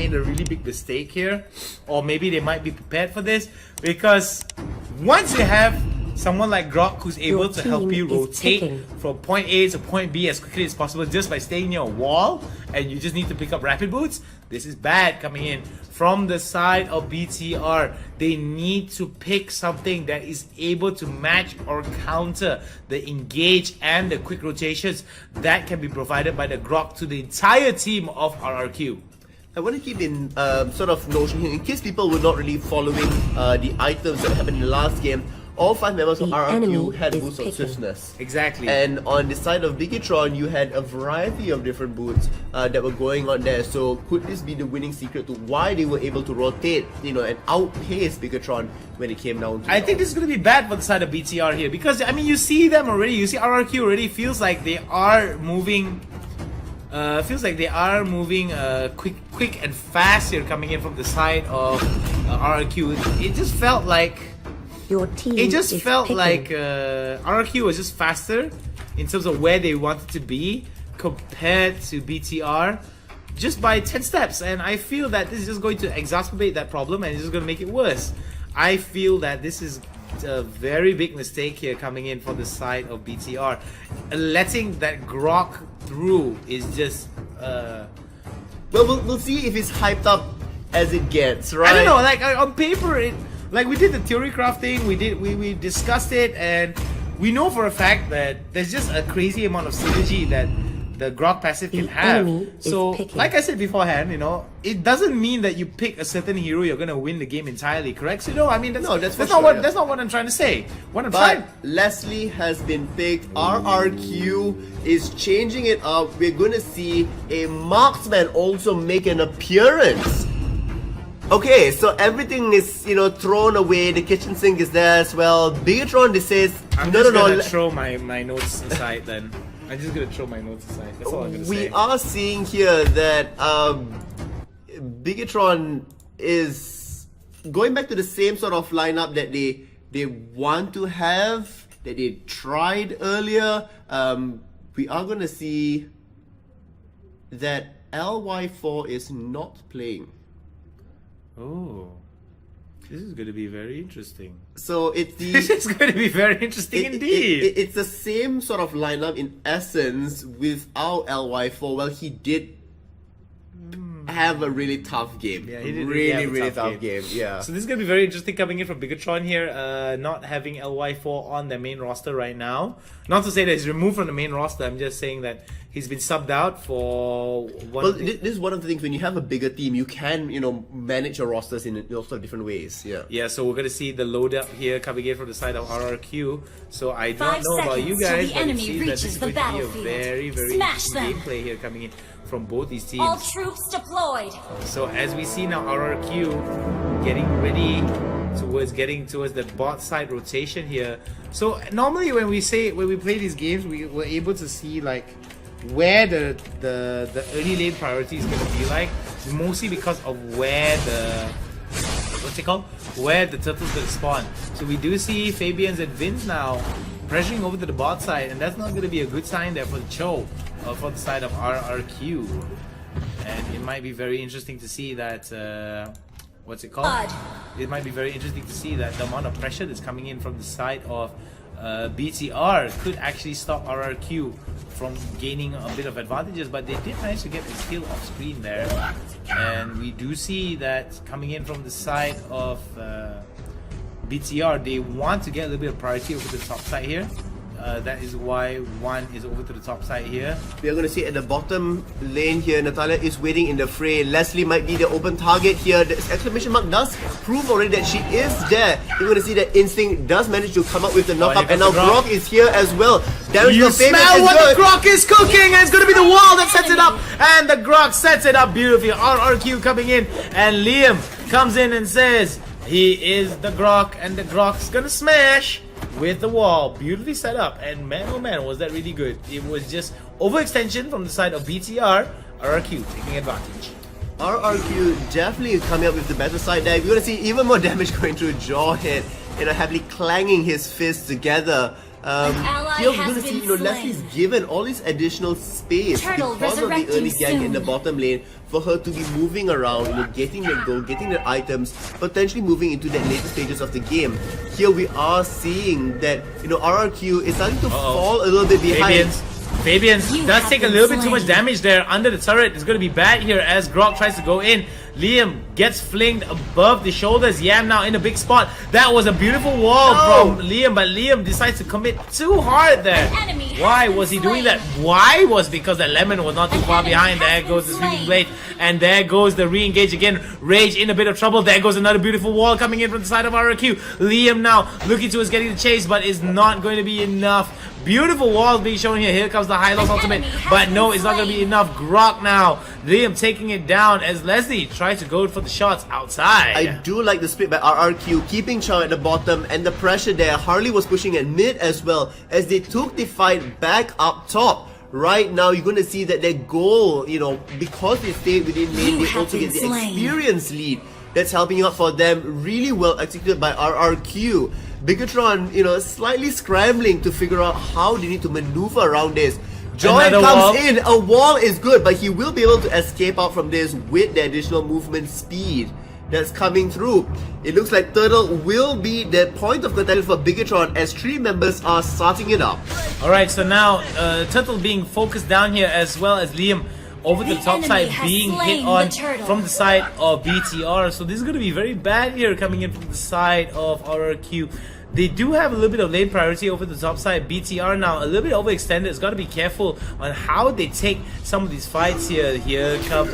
made a really big mistake here, or maybe they might be prepared for this, because once you have someone like Grok who's able to help you rotate from point A to point B as quickly as possible just by staying near a wall, and you just need to pick up rapid boots, this is bad coming in from the side of BTR. They need to pick something that is able to match or counter the engage and the quick rotations that can be provided by the Grok to the entire team of RRQ. I want to keep in sort of notion here, in case people were not really following the items that happened in the last game. All 5 members of RRQ had boots of swiftness. Exactly. And on the side of Bigetron, you had a variety of different boots that were going on there. So could this be the winning secret to why they were able to rotate, you know, and outpace Bigetron when it came down to I think this is going to be bad for the side of BTR here, because I mean, you see them already. You see RRQ already feels like they are moving. Quick and fast here coming in from the side of RRQ. It just felt like RRQ was just faster in terms of where they wanted to be compared to BTR just by 10 steps, and I feel that this is just going to exacerbate that problem and it's just going to make it worse. I feel that this is a very big mistake here coming in from the side of BTR. Letting that Grok through is just well, we'll see if it's hyped up as it gets, right? I don't know, like on paper, like we did the theory crafting, we discussed it, and we know for a fact that there's just a crazy amount of synergy that the Grok passive can have. So, like I said beforehand, you know, it doesn't mean that you pick a certain hero, you're gonna win the game entirely, correct? So, no, I mean, that's not what I'm trying to say. Lesley has been picked. RRQ is changing it up. We're gonna see a marksman also make an appearance. Okay, so everything is, you know, thrown away. The kitchen sink is there as well. Bigetron, this says, I'm just gonna throw my notes aside then. I'm just gonna throw my notes aside. That's all I'm gonna say. We are seeing here that Bigetron is going back to the same sort of lineup that they want to have, that they tried earlier. We are gonna see that LY4 is not playing. Oh, this is going to be very interesting. So it's the this is going to be very interesting indeed. It's the same sort of lineup in essence without LY4. Well, he did have a really tough game. Yeah, he did really tough game. Yeah. So this is going to be very interesting coming in from Bigetron here, not having LY4 on their main roster right now. Not to say that he's removed from the main roster, I'm just saying that he's been subbed out for one. Well, this is one of the things, when you have a bigger team, you can, you know, manage your rosters in lots of different ways. Yeah. Yeah, so we're going to see the load up here coming in from the side of RRQ. So I don't know about you guys, but it seems that this is going to be a very, very interesting gameplay here coming in from both these teams. All troops deployed. So as we see now, RRQ getting ready getting towards the bot side rotation here. So normally when we play these games, we were able to see like where the early lane priority is going to be like, mostly because of where where the turtles going to spawn. So we do see Fabians and Vince now pressuring over to the bot side, and that's not going to be a good sign there for the Cho, for the side of RRQ. And it might be very interesting to see that it might be very interesting to see that the amount of pressure that's coming in from the side of BTR could actually stop RRQ from gaining a bit of advantages, but they did manage to get the kill off screen there. And we do see that coming in from the side of BTR, they want to get a little bit of priority over the top side here. That is why one is over to the top side here. We are going to see at the bottom lane here, Natalia is waiting in the fray. Lesley might be the open target here. The exclamation mark does prove already that she is there. You're going to see that Instinct does manage to come up with the knockup, and now Grok is here as well. You smell what the Grok is cooking, and it's going to be the wall that sets it up, and the Grok sets it up beautifully. RRQ coming in, and Liam comes in and says he is the Grok, and the Grok's going to smash with the wall, beautifully set up, and man oh man, was that really good. It was just overextension from the side of BTR. RRQ taking advantage. RRQ definitely coming up with the better side there. We're going to see even more damage going through Jawhead, you know, happily clanging his fists together. Here we're gonna see, Lesley's given all this additional space because of the early gang in the bottom lane for her to be moving around, getting that gold, getting the items, potentially moving into the later stages of the game. Here we are seeing that, RRQ is starting to fall a little bit behind. Fabians does take a little bit too much damage there under the turret. It's going to be bad here as Grok tries to go in. Liam gets flinged above the shoulders. Yam now in a big spot. That was a beautiful wall from Liam, but Liam decides to commit too hard there. Why was he doing that? Why was because that Lemon was not too far behind. There goes the sweeping blade, and there goes the re-engage again. Rage in a bit of trouble. There goes another beautiful wall coming in from the side of RRQ. Liam now looking towards getting the chase, but is not going to be enough. Beautiful walls being shown here. Here comes the high loss ultimate, but no, it's not going to be enough. Grok now. Liam taking it down as Lesley tries to go for the shots outside. I do like the split by RRQ, keeping Chow at the bottom and the pressure there. Harley was pushing at mid as well as they took the fight back up top. Right now, you're going to see that their goal, because they stayed within lane, they also get the experience lead. That's helping out for them, really well executed by RRQ. Bigatron, slightly scrambling to figure out how they need to maneuver around this. Joy comes in, a wall is good, but he will be able to escape out from this with the additional movement speed that's coming through. It looks like Turtle will be the point of contention for Bigatron as 3 members are starting it up. Alright, so now Turtle being focused down here as well as Liam over the top side being hit on from the side of BTR. So this is going to be very bad here coming in from the side of RRQ. They do have a little bit of lane priority over the top side. BTR now a little bit overextended. It's got to be careful on how they take some of these fights here. Here comes,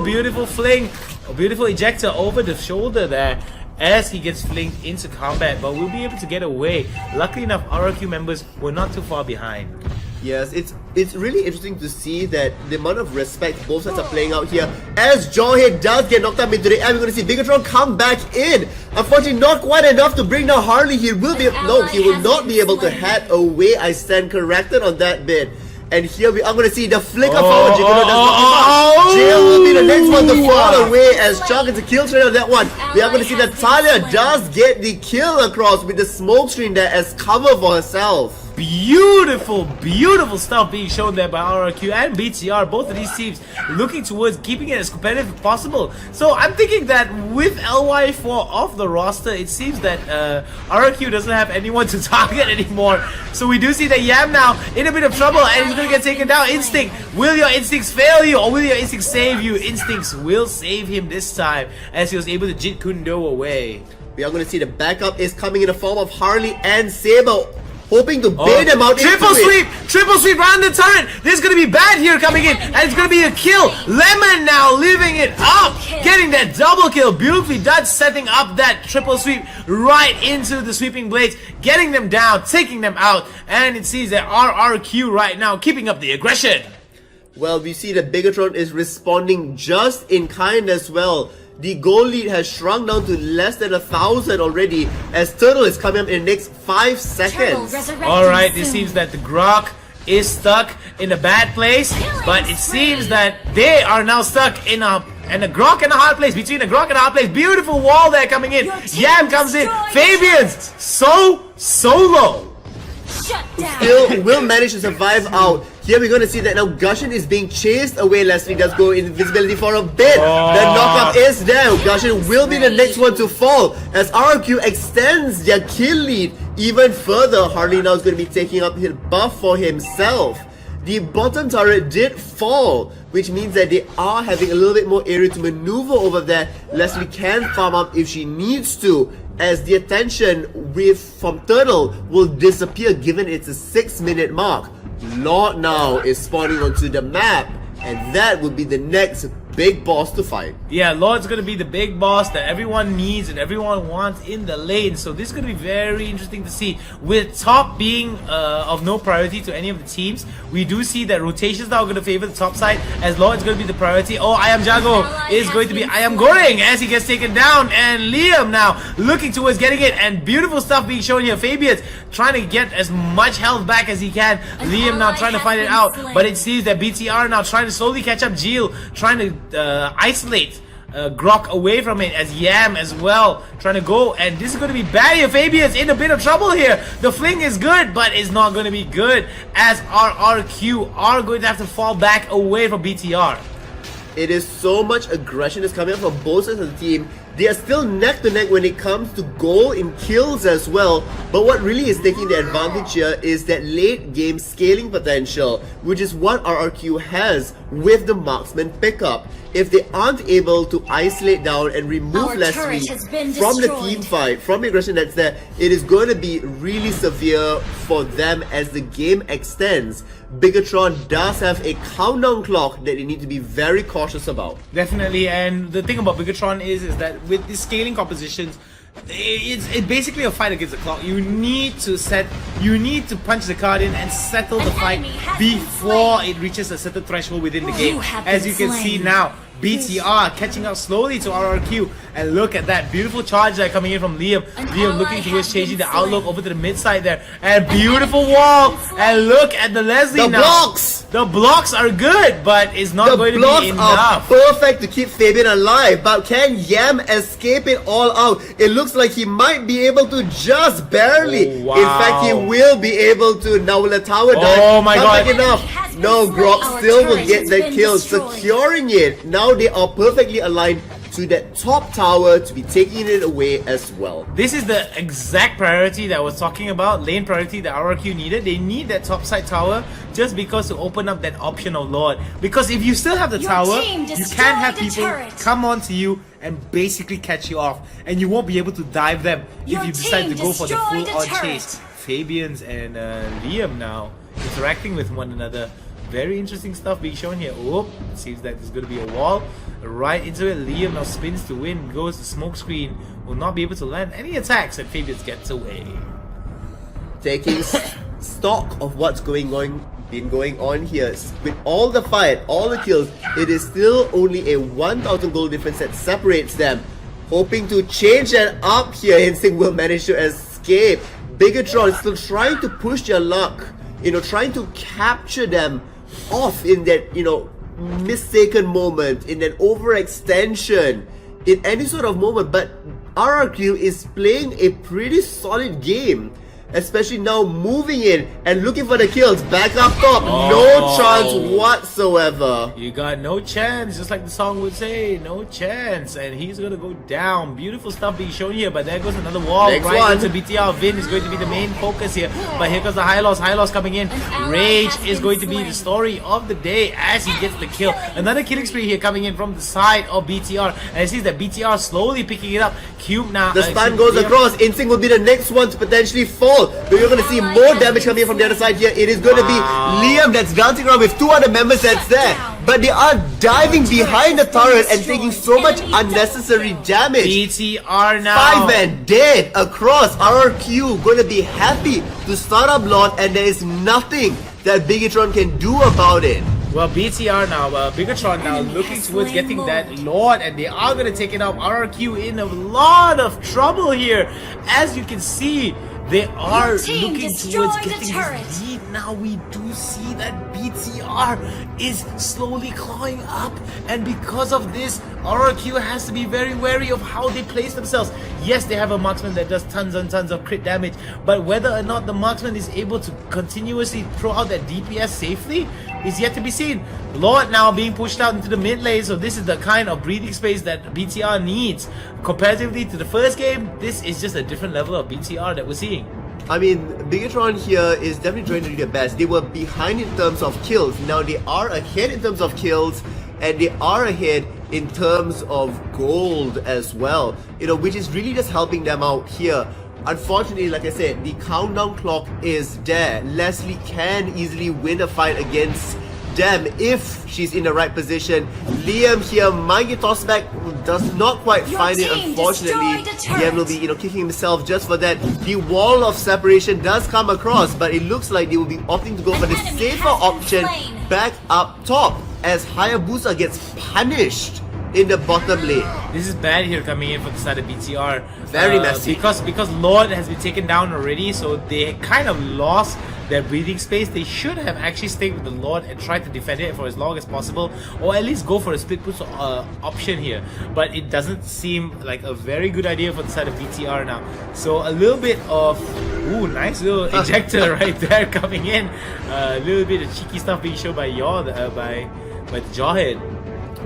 beautiful fling. A beautiful ejector over the shoulder there as he gets flinged into combat, but we'll be able to get away. Luckily enough, RRQ members were not too far behind. Yes, it's really interesting to see that the amount of respect both sides are playing out here. As Jawhead does get knocked up into the air, we're going to see Bigatron come back in. Unfortunately, not quite enough to bring down Harley. He will not be able to head away. I stand corrected on that bit. And here we are going to see the flicker forward. Jail will be the next one to fall away as Chuck gets a kill straight on that one. We are going to see Natalia does get the kill across with the smoke screen there as cover for herself. Beautiful, beautiful stuff being shown there by RRQ and BTR. Both of these teams looking towards keeping it as competitive as possible. So I'm thinking that with LY4 off the roster, it seems that RRQ doesn't have anyone to target anymore. So we do see that Yam now in a bit of trouble and he's going to get taken down. Instinct, will your instincts fail you or will your instincts save you? Instincts will save him this time as he was able to Jit Kundo away. We are going to see the backup is coming in the form of Harley and Saber, hoping to bait them out. Triple sweep round the turret. This is going to be bad here coming in, and it's going to be a kill. Lemon now leaving it up, getting that double kill. Beautifully done, setting up that triple sweep right into the sweeping blades, getting them down, taking them out, and it seems that RRQ right now keeping up the aggression. Well, we see that Bigatron is responding just in kind as well. The goal lead has shrunk down to less than 1,000 already as Turtle is coming up in the next 5 seconds. Alright, it seems that the Grok is stuck in a bad place, but it seems that they are now stuck in a Grok and a hard place. Between a Grok and a hard place, beautiful wall there coming in. Yam comes in. Fabian's solo. Still will manage to survive out. Here we're going to see that now Gushin is being chased away. Lesley does go in invisibility for a bit. The knockup is there. Gushin will be the next one to fall as RQ extends their kill lead even further. Harley now is going to be taking up his buff for himself. The bottom turret did fall, which means that they are having a little bit more area to maneuver over there. Lesley can farm up if she needs to, as the attention from Turtle will disappear given it's a 6-minute mark. Lord now is spawning onto the map, and that will be the next big boss to fight. Yeah, Lord's gonna be the big boss that everyone needs and everyone wants in the lane. So this is gonna be very interesting to see. With top being of no priority to any of the teams, we do see that rotations now are gonna favor the top side as Lord's gonna be the priority. I Am Jago is going to be I Am Goreng as he gets taken down, and Liam now looking towards getting it, and beautiful stuff being shown here. Fabian's trying to get as much health back as he can. Liam now trying to find it out, but it seems that BTR now trying to slowly catch up. Jill trying to isolate Grok away from it as Yam as well trying to go, and this is going to be bad here. Fabian's in a bit of trouble here. The fling is good, but it's not going to be good as RRQ are going to have to fall back away from BTR. It is so much aggression is coming up from both sides of the team. They are still neck to neck when it comes to goal in kills as well. But what really is taking the advantage here is that late game scaling potential, which is what RRQ has with the marksman pickup. If they aren't able to isolate down and remove Lesley from the team fight, from the aggression that's there, it is going to be really severe for them as the game extends. Bigatron does have a countdown clock that they need to be very cautious about. Definitely, and the thing about Bigatron is that with these scaling compositions, it's basically a fight against the clock. You need to punch the card in and settle the fight before it reaches a certain threshold within the game. As you can see now, BTR catching up slowly to RRQ, and look at that beautiful charge there coming in from Liam. Liam looking towards changing the outlook over to the mid side there, and beautiful wall. And look at the Lesley now. Blocks! The blocks are good, but it's not going to be enough. Are perfect to keep Fabian alive, but can Yam escape it all out? It looks like he might be able to just barely. Oh, wow. In fact, he will be able to. Now will the tower die? Oh my god. Enough. No, Grok still will get the kill, securing it. Now they are perfectly aligned to that top tower to be taking it away as well. This is the exact priority that I was talking about, lane priority that RRQ needed. They need that top side tower just because to open up that option of Lord. Because if you still have the tower, you can't have people come onto you and basically catch you off, and you won't be able to dive them if you decide to go for the full on chase. Fabians and Liam now interacting with one another. Very interesting stuff being shown here. Oh, it seems that there's going to be a wall right into it. Liam now spins to win, goes to smoke screen, will not be able to land any attacks, and Fabians gets away. Taking stock of what's been going on here, with all the fight, all the kills, it is still only a 1,000 gold difference that separates them. Hoping to change that up here, Instinct will manage to escape. Bigatron still trying to push their luck, trying to capture them off in that, mistaken moment, in an overextension, in any sort of moment. But RRQ is playing a pretty solid game, especially now moving in and looking for the kills. Back up top, no chance whatsoever. You got no chance, just like the song would say, no chance. And he's gonna go down. Beautiful stuff being shown here, but there goes another wall. Next right one. into BTR. Vin is going to be the main focus here, but here comes the high loss coming in. Rage is going to be the story of the day as he gets the kill. Another killing spree here coming in from the side of BTR, and it sees that BTR slowly picking it up. Cube now. The stun goes across. Instinct will be the next one to potentially fall. But you're going to see more damage coming in from the other side here. It is going to be Liam that's dancing around with two other members that's there. But they are diving behind the turret and taking so much unnecessary damage. BTR now. 5 men dead across. RRQ going to be happy to start up Lord, and there is nothing that Bigatron can do about it. Well, BTR now, Bigatron now looking towards getting that Lord, and they are going to take it out. RRQ in a lot of trouble here. As you can see, they are looking towards getting this lead. Now we do see that BTR is slowly clawing up, and because of this, RRQ has to be very wary of how they place themselves. Yes, they have a marksman that does tons and tons of crit damage, but whether or not the marksman is able to continuously throw out that DPS safely is yet to be seen. Lord now being pushed out into the mid lane, so this is the kind of breathing space that BTR needs. Comparatively to the first game, this is just a different level of BTR that we're seeing. I mean, Bigatron here is definitely trying to do their best. They were behind in terms of kills. Now they are ahead in terms of kills, and they are ahead in terms of gold as well. Which is really just helping them out here. Unfortunately, like I said, the countdown clock is there. Lesley can easily win a fight against them if she's in the right position. Liam here might get tossed back, does not quite find it, unfortunately. Liam will be, kicking himself just for that. The wall of separation does come across, but it looks like they will be opting to go for the safer option back up top as Hayabusa gets punished in the bottom lane. This is bad here coming in from the side of BTR. Very messy. Because Lord has been taken down already, so they kind of lost their breathing space. They should have actually stayed with the Lord and tried to defend it for as long as possible, or at least go for a split push option here. But it doesn't seem like a very good idea for the side of BTR now. So a little bit of nice little ejector right there coming in. A little bit of cheeky stuff being shown by by the Jawhead.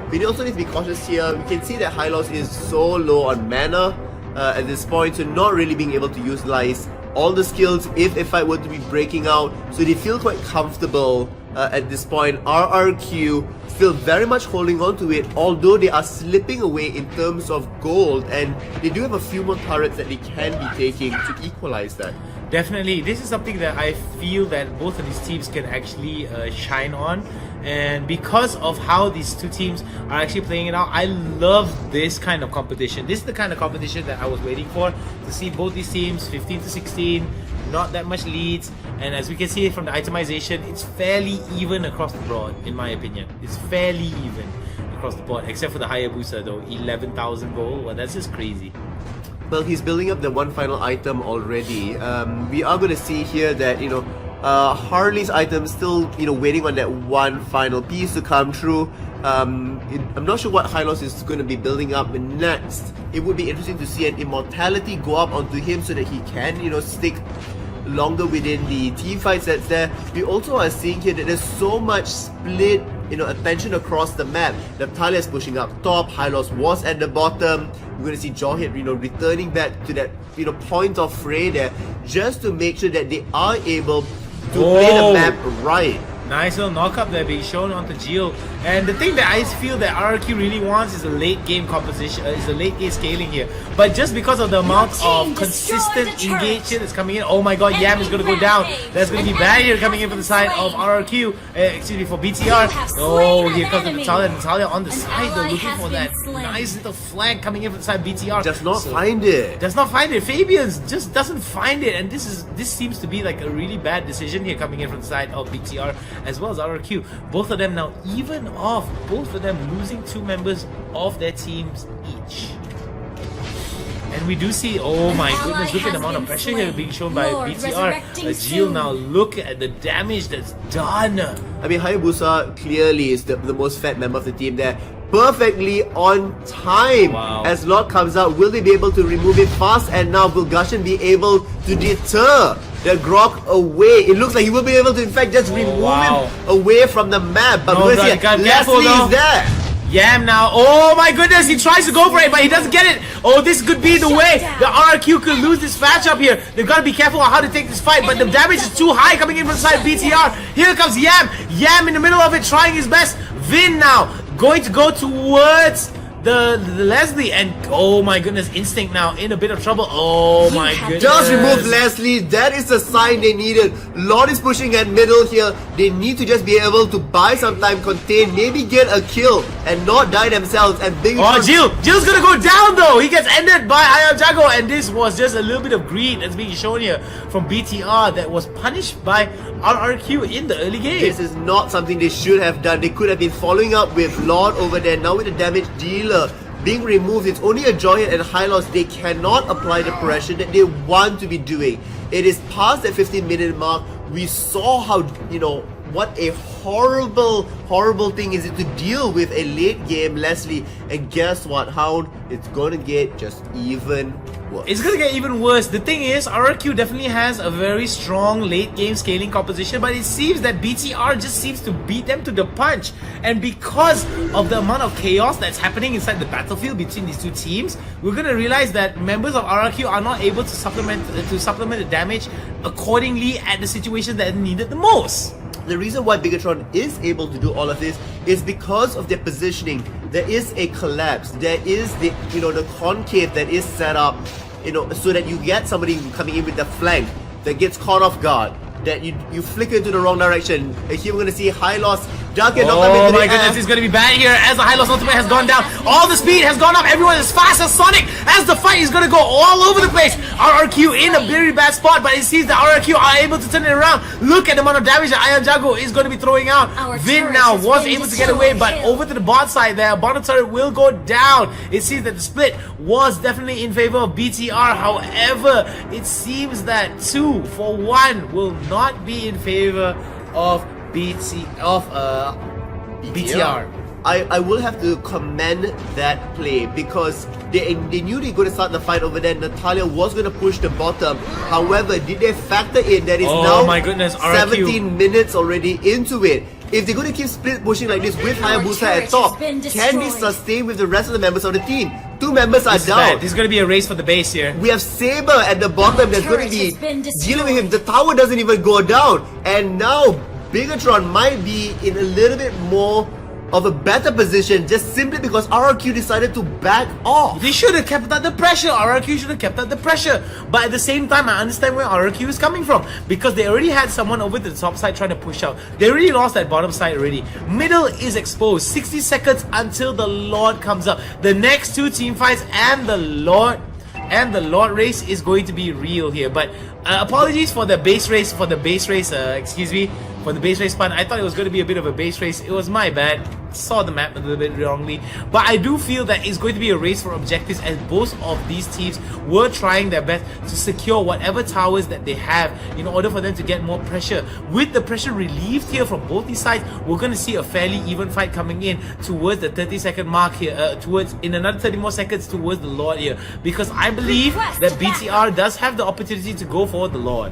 We also need to be cautious here. We can see that Hylos is so low on mana at this point, so not really being able to utilize all the skills if a fight were to be breaking out. So they feel quite comfortable at this point. RRQ still very much holding on to it, although they are slipping away in terms of gold, and they do have a few more turrets that they can be taking to equalize that. Definitely, this is something that I feel that both of these teams can actually shine on. And because of how these two teams are actually playing it out, I love this kind of competition. This is the kind of competition that I was waiting for, to see both these teams 15 to 16, not that much leads. And as we can see from the itemization, it's fairly even across the board, in my opinion. It's fairly even across the board, except for the Hayabusa though, 11,000 gold. Well, that's just crazy. Well, he's building up the one final item already. We are going to see here that, Harley's item still, waiting on that one final piece to come through. I'm not sure what Hylos is going to be building up next. It would be interesting to see an immortality go up onto him so that he can, stick longer within the team fights that's there. We also are seeing here that there's so much split, attention across the map. Natalia is pushing up top, Hylos was at the bottom. We're going to see Jawhead, returning back to that, point of fray there, just to make sure that they are able to play the map right. Nice little knock-up there being shown onto Geo. And the thing that I feel that RRQ really wants is a late game composition, is a late game scaling here. But just because of the amount of consistent engagement that's coming in, oh my god, Yam is going to go down. That's going to be bad here coming in from the side of RRQ, excuse me, for BTR. Oh, here comes the Natalia. Natalia on the side, they're looking for that nice little flag coming in from the side of BTR. Does not find it. Does not find it. Fabian's just doesn't find it. And this seems to be like a really bad decision here coming in from the side of BTR as well as RRQ. Both of them now even off. Both of them losing 2 members of their teams each. And we do see, oh my goodness, look at the amount of pressure here being shown by BTR. Geo now, look at the damage that's done. I mean, Hayabusa clearly is the most fat member of the team there. Perfectly on time. Wow. As Lord comes out, will they be able to remove it fast? And now will Gushan be able to deter the Grok away? It looks like he will be able to in fact just remove him away from the map. But we're going to see Lesley is there. Yam now, oh my goodness, he tries to go for it, but he doesn't get it. Oh, this could be the way the RRQ could lose this matchup here. They've got to be careful on how to take this fight, but the damage is too high coming in from the side of BTR. Here comes Yam. Yam in the middle of it, trying his best. Vin now, going to go towards the Lesley, and oh my goodness, Instinct now in a bit of trouble. Oh my goodness. Just remove Lesley. That is the sign they needed. Lord is pushing at middle here. They need to just be able to buy some time, contain, maybe get a kill and not die themselves. And big Jill's gonna go down though. He gets ended by Ayajago, and this was just a little bit of greed that's being shown here from BTR that was punished by RRQ in the early game. This is not something they should have done. They could have been following up with Lord over there. Now with the damage dealer being removed, it's only a Jawhead and Hylos. They cannot apply the pressure that they want to be doing. It is past that 15-minute mark. We saw how, what a horrible thing is it to deal with a late game Lesley. And guess what, Hound? It's gonna get just even worse. It's gonna get even worse. The thing is, RRQ definitely has a very strong late game scaling composition, but it seems that BTR just seems to beat them to the punch. And because of the amount of chaos that's happening inside the battlefield between these two teams, we're gonna realize that members of RRQ are not able to supplement the damage accordingly at the situation that needed the most. The reason why Bigatron is able to do all of this is because of their positioning. There is a collapse. There is the the concave that is set up, so that you get somebody coming in with the flank that gets caught off guard, that you flicker into the wrong direction. And here we're going to see Hylos Duck it, knock Oh into my the goodness, air. it's gonna be bad here as the high loss ultimate has gone down. All the speed has gone up. Everyone is fast as Sonic as the fight is gonna go all over the place. RRQ in a very bad spot, but it seems that RRQ are able to turn it around. Look at the amount of damage that Iron Jago is gonna be throwing out. Vin now was able to get away, but over to the bot side there, bottom turret will go down. It seems that the split was definitely in favor of BTR. However, it seems that 2 for 1 will not be in favor of BTR. I will have to commend that play because they knew they were going to start the fight over there. Natalia was going to push the bottom. However, did they factor in that it's now my goodness, 17 minutes already into it? If they're going to keep split pushing like this with Hayabusa at top, can they sustain with the rest of the members of the team? 2 members are down. This is going to be a race for the base here. We have Saber at the bottom that's going to be dealing with him. The tower doesn't even go down. And now Bigatron might be in a little bit more of a better position just simply because RRQ decided to back off. They should have kept up the pressure. RRQ should have kept up the pressure. But at the same time, I understand where RRQ is coming from because they already had someone over to the top side trying to push out. They already lost that bottom side already. Middle is exposed. 60 seconds until the Lord comes up. The next 2 team fights and the Lord race is going to be real here. But apologies for the base race, excuse me, for the base race pun. I thought it was going to be a bit of a base race. It was my bad. Saw the map a little bit wrongly. But I do feel that it's going to be a race for objectives as both of these teams were trying their best to secure whatever towers that they have in order for them to get more pressure. With the pressure relieved here from both these sides, we're going to see a fairly even fight coming in towards the 30-second mark here, in another 30 more seconds towards the Lord here. Because I believe that BTR does have the opportunity to go for the Lord.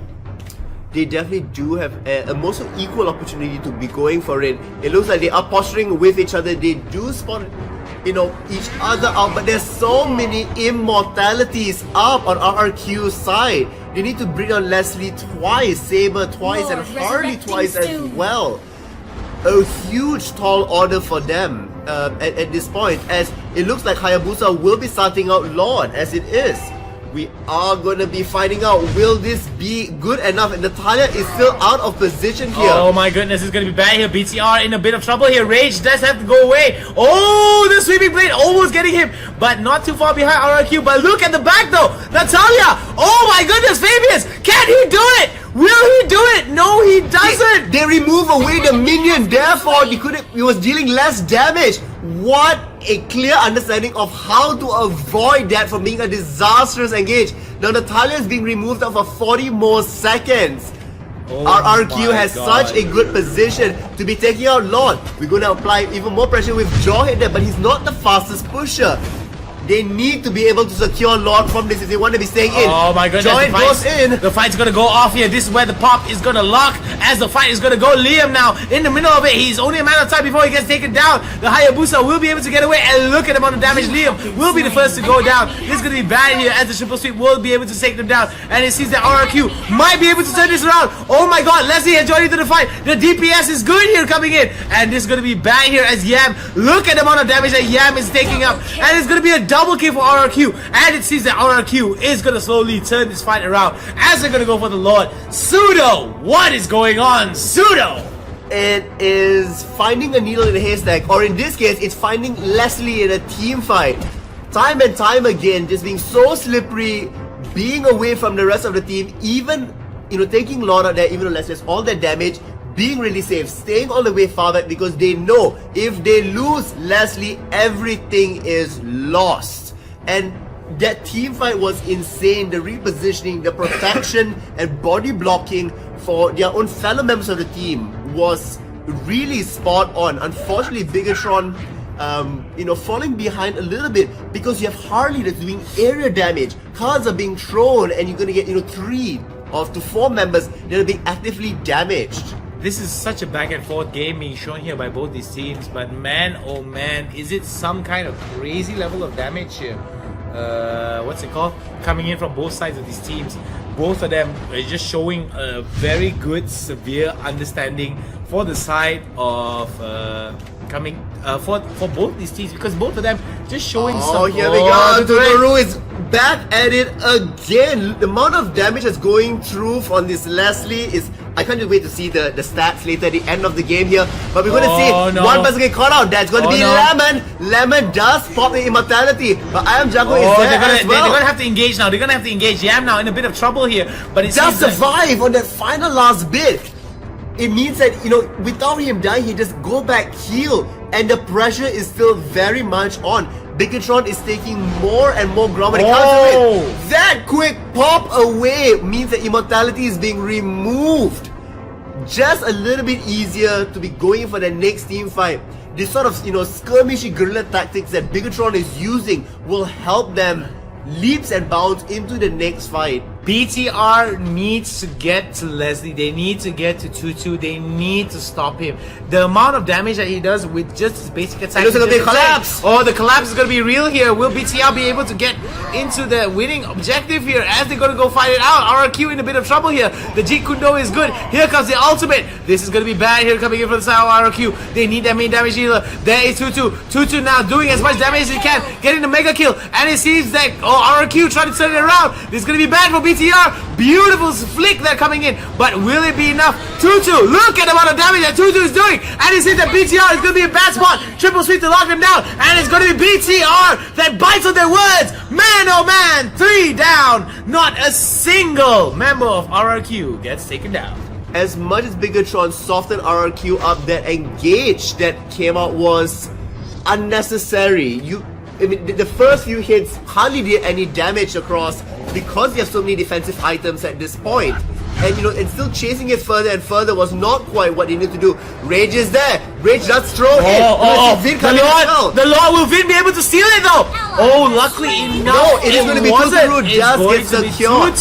They definitely do have a most of equal opportunity to be going for it. It looks like they are posturing with each other. They do spot, each other out, but there's so many immortalities up on RRQ's side. They need to bring on Lesley twice, Saber twice, and Harley twice as well. A huge tall order for them at this point, as it looks like Hayabusa will be starting out Lord as it is. We are gonna be finding out, will this be good enough? And Natalia is still out of position here. Oh my goodness, it's gonna be bad here. BTR in a bit of trouble here. Rage does have to go away. Oh, the sweeping blade almost getting him, but not too far behind RRQ. But look at the back though, Natalia. Oh my goodness, Fabius, can he do it? Will he do it? No, he doesn't. They remove away the minion, therefore he was dealing less damage. What a clear understanding of how to avoid that from being a disastrous engage. Now Natalia is being removed out for 40 more seconds. Oh RRQ has God. such a good position to be taking out Lord. We're going to apply even more pressure with Jawhead there, but he's not the fastest pusher. They need to be able to secure Lord from this if they want to be staying in. Oh my goodness, Jawhead goes in. The fight's gonna go off here. This is where the pop is gonna lock as the fight is gonna go. Liam now in the middle of it. He's only a matter of time before he gets taken down. The Hayabusa will be able to get away, and look at the amount of damage. Liam will be the first to go down. This is gonna be bad here as the triple sweep will be able to take them down. And it seems that RRQ might be able to turn this around. Oh my god, Lesley has joined into the fight. The DPS is good here coming in. And this is gonna be bad here as Yam. Look at the amount of damage that Yam is taking up. And it's gonna be a double kill for RRQ. And it seems that RRQ is gonna slowly turn this fight around as they're gonna go for the Lord. Pseudo, what is going on, Pseudo? It is finding a needle in a haystack, or in this case, it's finding Lesley in a team fight. Time and time again, just being so slippery, being away from the rest of the team, even, taking Lord out there, even though Lesley has all that damage, being really safe, staying all the way far back because they know if they lose Lesley, everything is lost. And that team fight was insane. The repositioning, the protection and body blocking for their own fellow members of the team was really spot on. Unfortunately, Bigatron, falling behind a little bit because you have Harley that's doing area damage. Cards are being thrown and you're gonna get 3 to 4 members that are being actively damaged. This is such a back and forth game being shown here by both these teams, but man, oh man, is it some kind of crazy level of damage here? What's it called? Coming in from both sides of these teams. Both of them are just showing a very good, severe understanding for the side of for both these teams, because both of them just showing some. Oh, here we go. TUTURU is back at it again. The amount of damage that's going through on this Lesley is I can't just wait to see the stats later at the end of the game here. But we're going to see no. one person get caught out. That's going to be no. Lemon. Lemon does pop the immortality, but I am Jago is there as well. They're gonna have to engage now. They're gonna have to engage. Yam now in a bit of trouble here, but it Just seems survive on that final last bit. It means that, you know, without him dying, he just go back, heal, and the pressure is still very much on. Bigatron is taking more and more ground, but he can't do it. That quick pop away means that immortality is being removed. Just a little bit easier to be going for the next team fight. This sort of, you know, skirmishy guerrilla tactics that Bigatron is using will help them leaps and bounds into the next fight. BTR needs to get to Lesley. They need to get to Tutu. They need to stop him. The amount of damage that he does with just his basic attack. It's going to be a collapse. Oh, the collapse is going to be real here. Will BTR be able to get into the winning objective here as they're going to go fight it out? RRQ in a bit of trouble here. The Jeet Kundo is good. Here comes the ultimate. This is going to be bad here coming in from the side of RRQ. They need that main damage healer. There is Tutu. Tutu now doing as much damage as he can. Getting the mega kill. And it seems that RRQ trying to turn it around. This is going to be bad for BTR. Beautiful flick there coming in, but will it be enough? Tutu, look at the amount of damage that Tutu is doing, and it seems that BTR is going to be a bad spot. Triple sweep to lock him down, and it's going to be BTR that bites on their words. Man, oh man, 3 down. Not a single member of RRQ gets taken down. As much as Bigatron softened RRQ up, that engage that came out was unnecessary. I mean, the first few hits hardly did any damage across because they have so many defensive items at this point. And you know, and still chasing it further and further was not quite what they need to do. Rage is there. Rage does throw in. The Lord, will Vin be able to steal it though? Oh, luckily enough. No, it is going to be Tuturu just gets secured.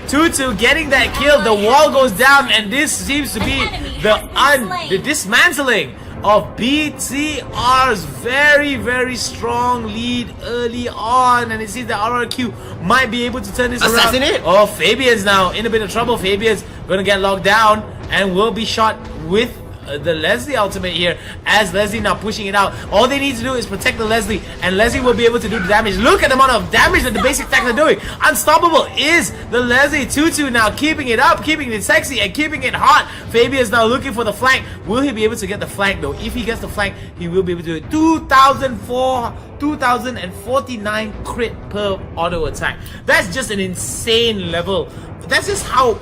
Tutu getting that kill. The wall goes down, and this seems to be the dismantling of BTR's very, very strong lead early on, and it seems that RRQ might be able to turn this around. Oh, Fabian's now in a bit of trouble. Fabian's gonna get locked down and will be shot with the Lesley ultimate here, as Lesley now pushing it out. All they need to do is protect the Lesley, and Lesley will be able to do the damage. Look at the amount of damage that the basic attack are doing. Unstoppable is the Lesley. Tutu now keeping it up, keeping it sexy, and keeping it hot. Fabian's now looking for the flank. Will he be able to get the flank though? If he gets the flank, he will be able to do it. 2049 crit per auto attack. That's just an insane level. That's just how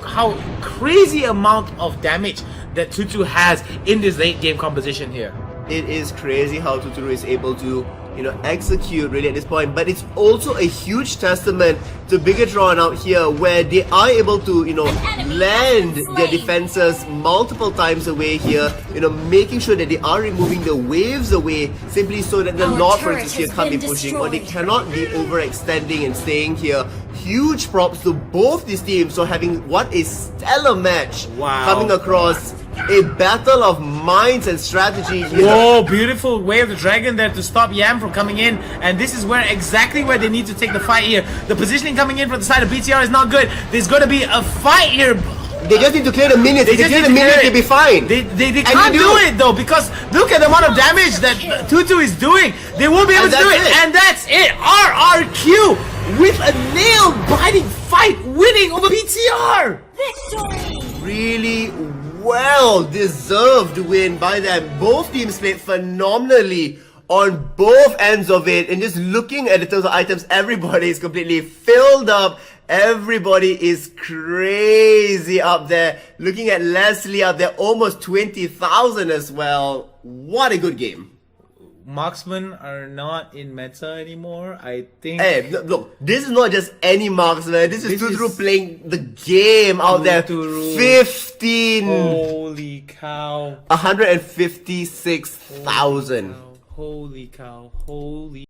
crazy amount of damage that Tutu has in this late game composition here. It is crazy how Tuturu is able to, you know, execute really at this point, but it's also a huge testament to Bigatron out here, where they are able to, you know, land their defenses multiple times away here, you know, making sure that they are removing the waves away, simply so that the Lord, for instance, here can't be pushing, or they cannot be overextending and staying here. Huge props to both these teams for having what a stellar match coming across. A battle of minds and strategy here. Oh, beautiful way of the dragon there to stop Yam from coming in, and this is exactly where they need to take the fight here. The positioning coming in from the side of BTR is not good. There's going to be a fight here. They just need to clear the minutes. They clear the minutes, they'll be fine. They can't do it though, because look at the amount of damage that Tutu is doing. They won't be able to do it, and that's it. RRQ with a nail-biting fight, winning over BTR. Victory! Really well deserved win by them. Both teams played phenomenally on both ends of it, and just looking at the total items, everybody is completely filled up. Everybody is crazy up there. Looking at Lesley up there, almost 20,000 as well. What a good game. Marksmen are not in meta anymore, I think. Hey, look, this is not just any marksman. This is Tuturu playing the game out there. 15. Holy cow. 156,000. Holy cow. Holy